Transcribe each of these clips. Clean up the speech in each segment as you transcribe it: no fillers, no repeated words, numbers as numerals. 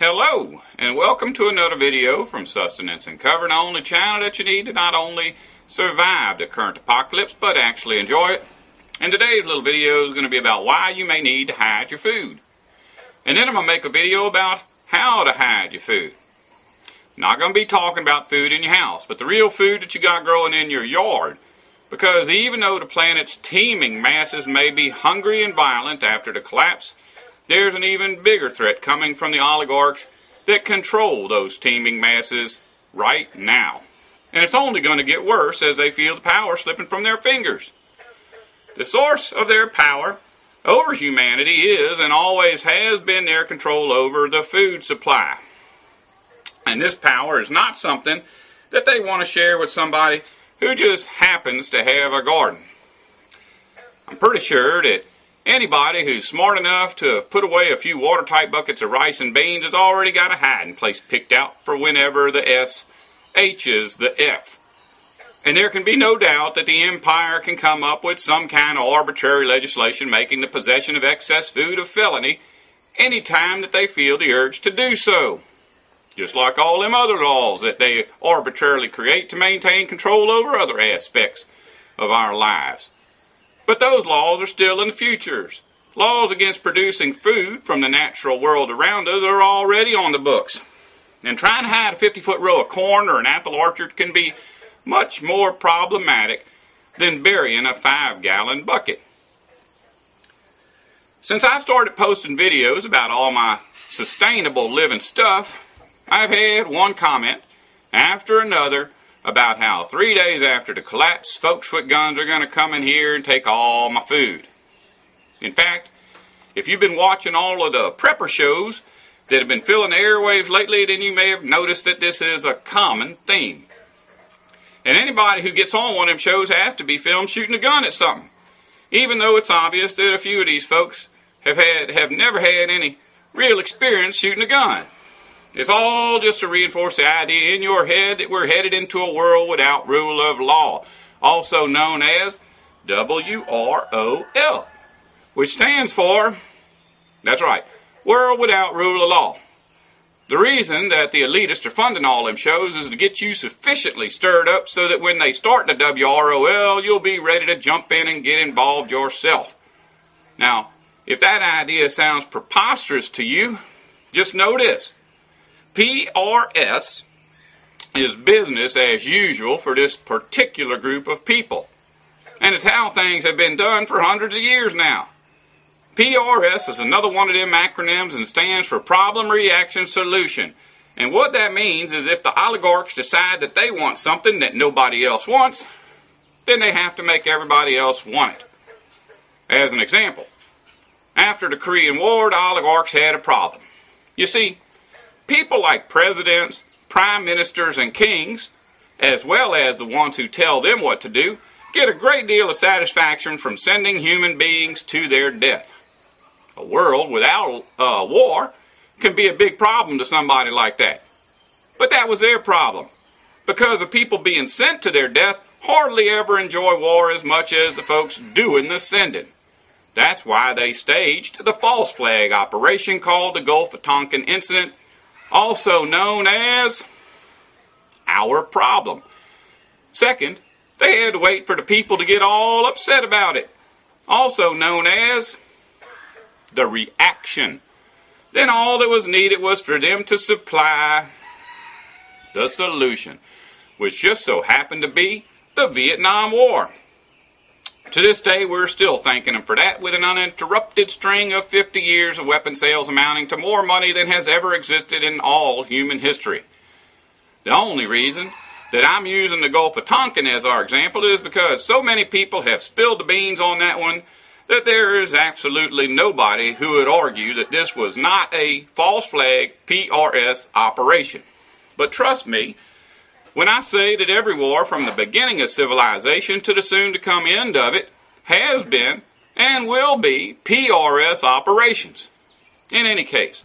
Hello, and welcome to another video from Sustenance and Cover, the only channel that you need to not only survive the current apocalypse, but actually enjoy it. And today's little video is going to be about why you may need to hide your food. And then I'm going to make a video about how to hide your food. Not going to be talking about food in your house, but the real food that you got growing in your yard. Because even though the planet's teeming masses may be hungry and violent after the collapse, there's an even bigger threat coming from the oligarchs that control those teeming masses right now. And it's only going to get worse as they feel the power slipping from their fingers. The source of their power over humanity is and always has been their control over the food supply. And this power is not something that they want to share with somebody who just happens to have a garden. I'm pretty sure that anybody who's smart enough to have put away a few watertight buckets of rice and beans has already got a hiding place picked out for whenever the S H's the F. And there can be no doubt that the empire can come up with some kind of arbitrary legislation making the possession of excess food a felony anytime that they feel the urge to do so. Just like all them other laws that they arbitrarily create to maintain control over other aspects of our lives. But those laws are still in the futures. Laws against producing food from the natural world around us are already on the books. And trying to hide a 50-foot row of corn or an apple orchard can be much more problematic than burying a 5-gallon bucket. Since I started posting videos about all my sustainable living stuff, I've had one comment after another about how 3 days after the collapse, folks with guns are going to come in here and take all my food. In fact, if you've been watching all of the prepper shows that have been filling the airwaves lately, then you may have noticed that this is a common theme. And anybody who gets on one of them shows has to be filmed shooting a gun at something, even though it's obvious that a few of these folks have never had any real experience shooting a gun. It's all just to reinforce the idea in your head that we're headed into a world without rule of law, also known as WROL, which stands for, that's right, World Without Rule of Law. The reason that the elitists are funding all them shows is to get you sufficiently stirred up so that when they start the WROL, you'll be ready to jump in and get involved yourself. Now, if that idea sounds preposterous to you, just know this. PRS is business as usual for this particular group of people. And it's how things have been done for hundreds of years now. PRS is another one of them acronyms and stands for Problem, Reaction, Solution. And what that means is if the oligarchs decide that they want something that nobody else wants, then they have to make everybody else want it. As an example, after the Korean War, the oligarchs had a problem. You see, people like presidents, prime ministers, and kings, as well as the ones who tell them what to do, get a great deal of satisfaction from sending human beings to their death. A world without war can be a big problem to somebody like that. But that was their problem, because the people being sent to their death hardly ever enjoy war as much as the folks doing the sending. That's why they staged the false flag operation called the Gulf of Tonkin Incident, also known as our problem. Second, they had to wait for the people to get all upset about it, also known as the reaction. Then all that was needed was for them to supply the solution, which just so happened to be the Vietnam War. To this day, we're still thanking them for that, with an uninterrupted string of 50 years of weapon sales amounting to more money than has ever existed in all human history. The only reason that I'm using the Gulf of Tonkin as our example is because so many people have spilled the beans on that one that there is absolutely nobody who would argue that this was not a false flag PRS operation. But trust me, when I say that every war from the beginning of civilization to the soon-to-come end of it has been and will be PRS operations. In any case,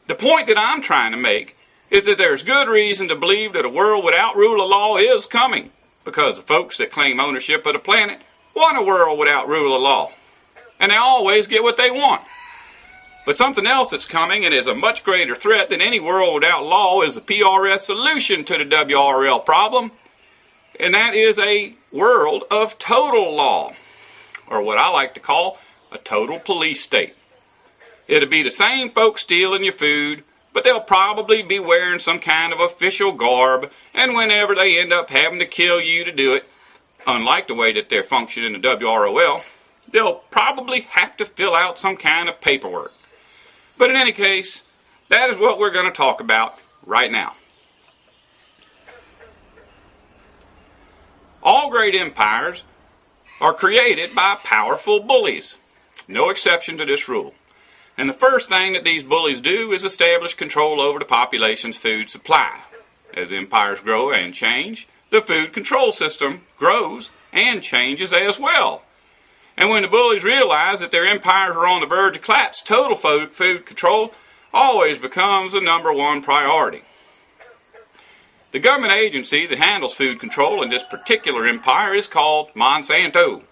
the point that I'm trying to make is that there's good reason to believe that a world without rule of law is coming, because the folks that claim ownership of the planet want a world without rule of law. And they always get what they want. But something else that's coming and is a much greater threat than any world without law is the PRS solution to the WRL problem, and that is a world of total law, or what I like to call a total police state. It'll be the same folks stealing your food, but they'll probably be wearing some kind of official garb, and whenever they end up having to kill you to do it, unlike the way that they're functioning in the WROL, they'll probably have to fill out some kind of paperwork. But in any case, that is what we're going to talk about right now. All great empires are created by powerful bullies. No exception to this rule. And the first thing that these bullies do is establish control over the population's food supply. As empires grow and change, the food control system grows and changes as well. And when the bullies realize that their empires are on the verge of collapse, total food control always becomes the #1 priority. The government agency that handles food control in this particular empire is called Monsanto.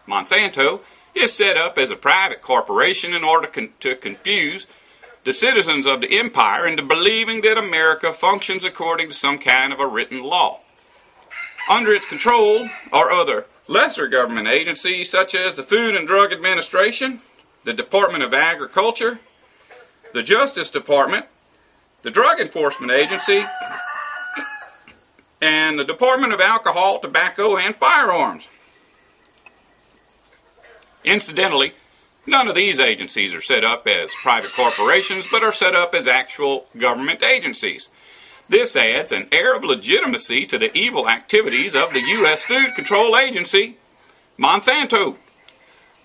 Monsanto is set up as a private corporation in order to confuse the citizens of the empire into believing that America functions according to some kind of a written law. Under its control are other lesser government agencies such as the Food and Drug Administration, the Department of Agriculture, the Justice Department, the Drug Enforcement Agency, and the Department of Alcohol, Tobacco, and Firearms. Incidentally, none of these agencies are set up as private corporations, but are set up as actual government agencies. This adds an air of legitimacy to the evil activities of the U.S. Food Control Agency, Monsanto.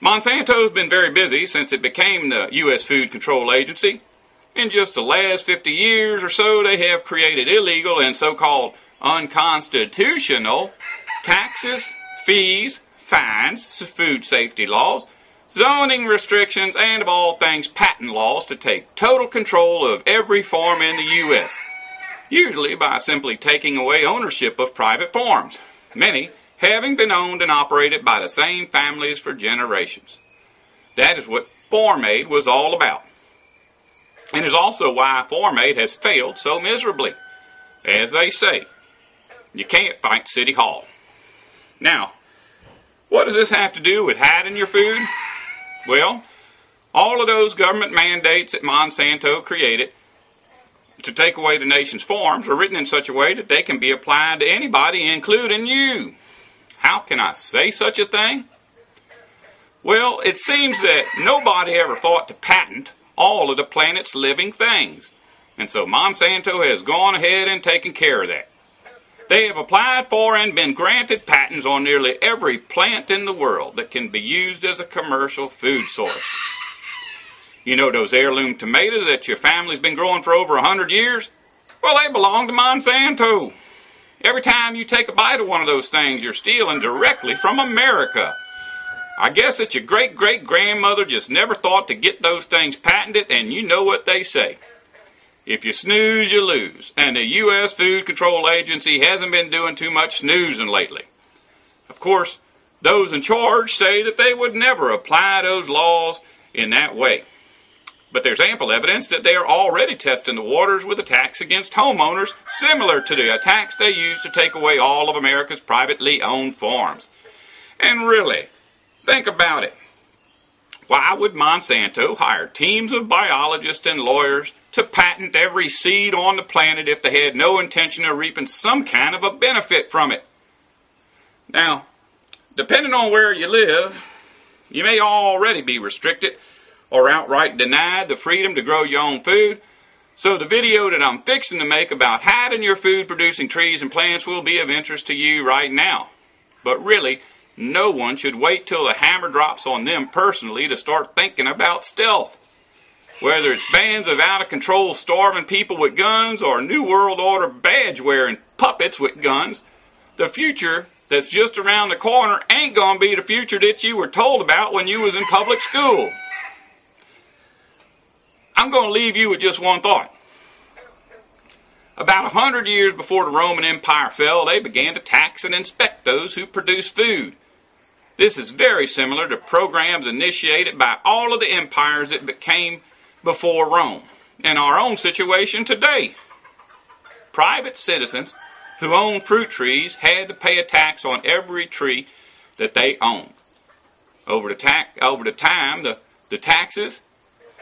Monsanto's been very busy since it became the U.S. Food Control Agency. In just the last 50 years or so, they have created illegal and so-called unconstitutional taxes, fees, fines, food safety laws, zoning restrictions, and of all things patent laws to take total control of every farm in the U.S., usually by simply taking away ownership of private farms, many having been owned and operated by the same families for generations. That is what Farm Aid was all about, and is also why Farm Aid has failed so miserably. As they say, you can't fight City Hall. Now, what does this have to do with hiding your food? Well, all of those government mandates that Monsanto created to take away the nation's farms are written in such a way that they can be applied to anybody, including you. How can I say such a thing? Well, it seems that nobody ever thought to patent all of the planet's living things. And so Monsanto has gone ahead and taken care of that. They have applied for and been granted patents on nearly every plant in the world that can be used as a commercial food source. You know those heirloom tomatoes that your family's been growing for over 100 years? Well, they belong to Monsanto. Every time you take a bite of one of those things, you're stealing directly from America. I guess that your great-great-grandmother just never thought to get those things patented, and you know what they say. If you snooze, you lose. And the U.S. Food Control Agency hasn't been doing too much snoozing lately. Of course, those in charge say that they would never apply those laws in that way. But there's ample evidence that they are already testing the waters with attacks against homeowners similar to the attacks they used to take away all of America's privately owned farms. And really, think about it. Why would Monsanto hire teams of biologists and lawyers to patent every seed on the planet if they had no intention of reaping some kind of a benefit from it? Now, depending on where you live, you may already be restricted or outright denied the freedom to grow your own food. So the video that I'm fixing to make about hiding your food-producing trees and plants will be of interest to you right now. But really, no one should wait till the hammer drops on them personally to start thinking about stealth. Whether it's bands of out-of-control starving people with guns or New World Order badge-wearing puppets with guns, the future that's just around the corner ain't gonna be the future that you were told about when you was in public school. I'm going to leave you with just one thought. About 100 years before the Roman Empire fell, they began to tax and inspect those who produced food. This is very similar to programs initiated by all of the empires that became before Rome. In our own situation today, private citizens who own fruit trees had to pay a tax on every tree that they owned. Over the time, the taxes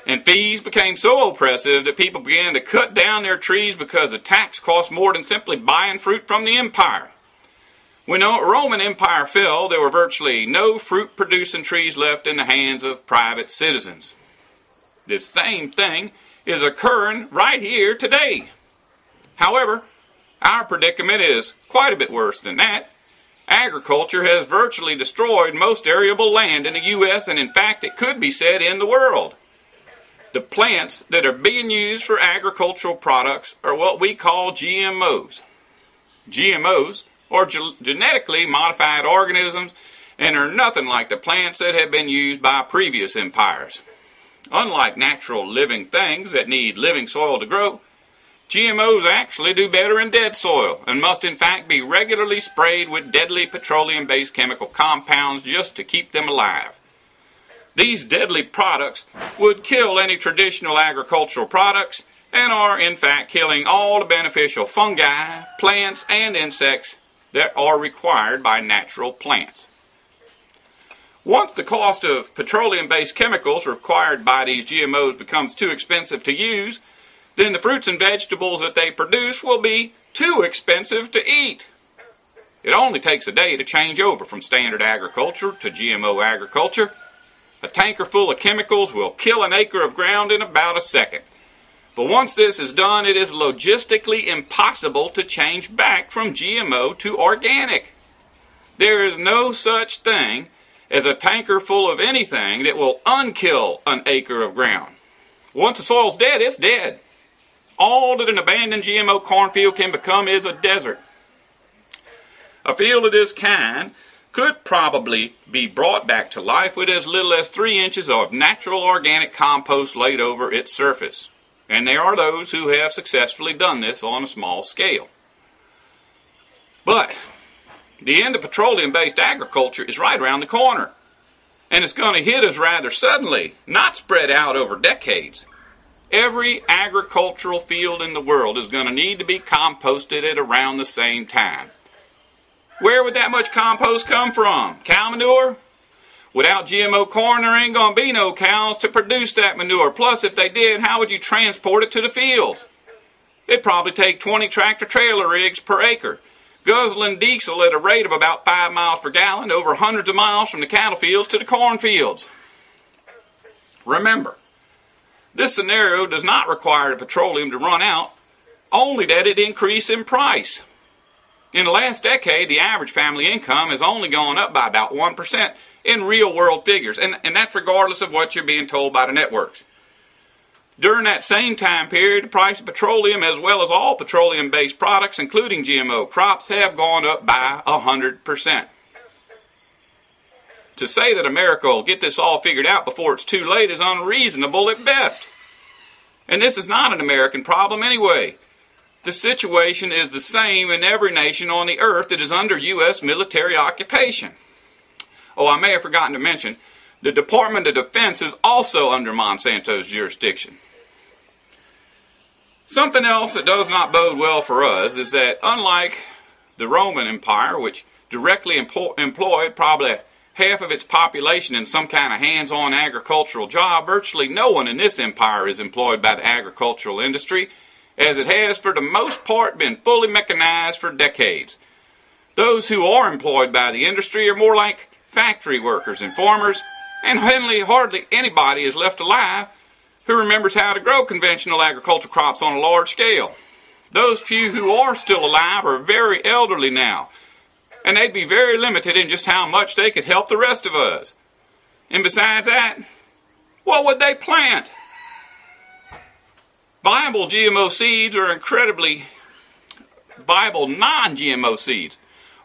and fees became so oppressive that people began to cut down their trees because the tax cost more than simply buying fruit from the empire. When the Roman Empire fell, there were virtually no fruit-producing trees left in the hands of private citizens. This same thing is occurring right here today. However, our predicament is quite a bit worse than that. Agriculture has virtually destroyed most arable land in the U.S., and in fact it could be said in the world. The plants that are being used for agricultural products are what we call GMOs. GMOs are genetically modified organisms and are nothing like the plants that have been used by previous empires. Unlike natural living things that need living soil to grow, GMOs actually do better in dead soil and must in fact be regularly sprayed with deadly petroleum-based chemical compounds just to keep them alive. These deadly products would kill any traditional agricultural products and are in fact killing all the beneficial fungi, plants, and insects that are required by natural plants. Once the cost of petroleum-based chemicals required by these GMOs becomes too expensive to use, then the fruits and vegetables that they produce will be too expensive to eat. It only takes a day to change over from standard agriculture to GMO agriculture. A tanker full of chemicals will kill an acre of ground in about a second. But once this is done, it is logistically impossible to change back from GMO to organic. There is no such thing as a tanker full of anything that will unkill an acre of ground. Once the soil's dead, it's dead. All that an abandoned GMO cornfield can become is a desert. A field of this kind could probably be brought back to life with as little as 3 inches of natural organic compost laid over its surface. And there are those who have successfully done this on a small scale. But the end of petroleum-based agriculture is right around the corner. And it's going to hit us rather suddenly, not spread out over decades. Every agricultural field in the world is going to need to be composted at around the same time. Where would that much compost come from? Cow manure? Without GMO corn, there ain't going to be no cows to produce that manure. Plus, if they did, how would you transport it to the fields? It'd probably take 20 tractor-trailer rigs per acre, guzzling diesel at a rate of about 5 miles per gallon over hundreds of miles from the cattle fields to the corn fields. Remember, this scenario does not require the petroleum to run out, only that it increase in price. In the last decade, the average family income has only gone up by about 1% in real-world figures, and that's regardless of what you're being told by the networks. During that same time period, the price of petroleum, as well as all petroleum-based products, including GMO crops, have gone up by 100%. To say that America will get this all figured out before it's too late is unreasonable at best. And this is not an American problem anyway. The situation is the same in every nation on the earth that is under U.S. military occupation. Oh, I may have forgotten to mention, the Department of Defense is also under Monsanto's jurisdiction. Something else that does not bode well for us is that unlike the Roman Empire, which directly employed probably half of its population in some kind of hands-on agricultural job, virtually no one in this empire is employed by the agricultural industry, as it has for the most part been fully mechanized for decades. Those who are employed by the industry are more like factory workers and farmers, and hardly anybody is left alive who remembers how to grow conventional agricultural crops on a large scale. Those few who are still alive are very elderly now, and they'd be very limited in just how much they could help the rest of us. And besides that, what would they plant? Viable non-GMO seeds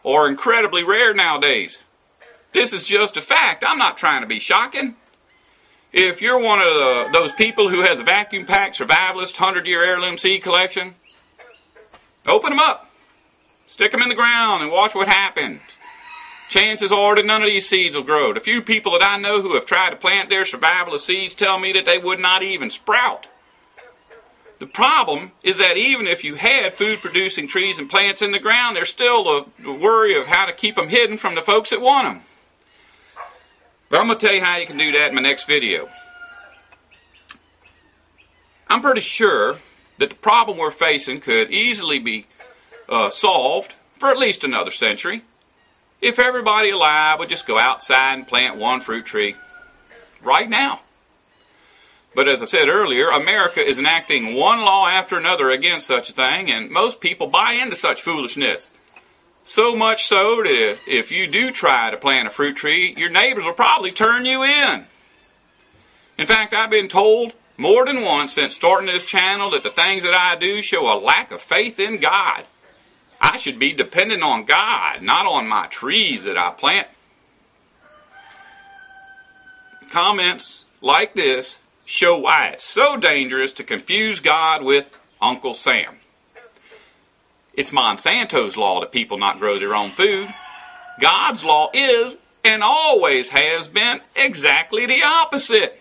are incredibly rare nowadays. This is just a fact. I'm not trying to be shocking. If you're one of those people who has a vacuum pack survivalist 100-year heirloom seed collection, open them up, stick them in the ground, and watch what happens. chances are that none of these seeds will grow. The few people that I know who have tried to plant their survivalist seeds tell me that they would not even sprout. The problem is that even if you had food-producing trees and plants in the ground, there's still the worry of how to keep them hidden from the folks that want them. But I'm going to tell you how you can do that in my next video. I'm pretty sure that the problem we're facing could easily be solved for at least another century if everybody alive would just go outside and plant one fruit tree right now. But as I said earlier, America is enacting one law after another against such a thing, and most people buy into such foolishness. So much so that if you do try to plant a fruit tree, your neighbors will probably turn you in. In fact, I've been told more than once since starting this channel that the things that I do show a lack of faith in God. I should be dependent on God, not on my trees that I plant. Comments like this show why it's so dangerous to confuse God with Uncle Sam. It's Monsanto's law that people not grow their own food. God's law is and always has been exactly the opposite.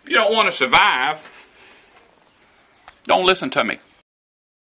If you don't want to survive, don't listen to me.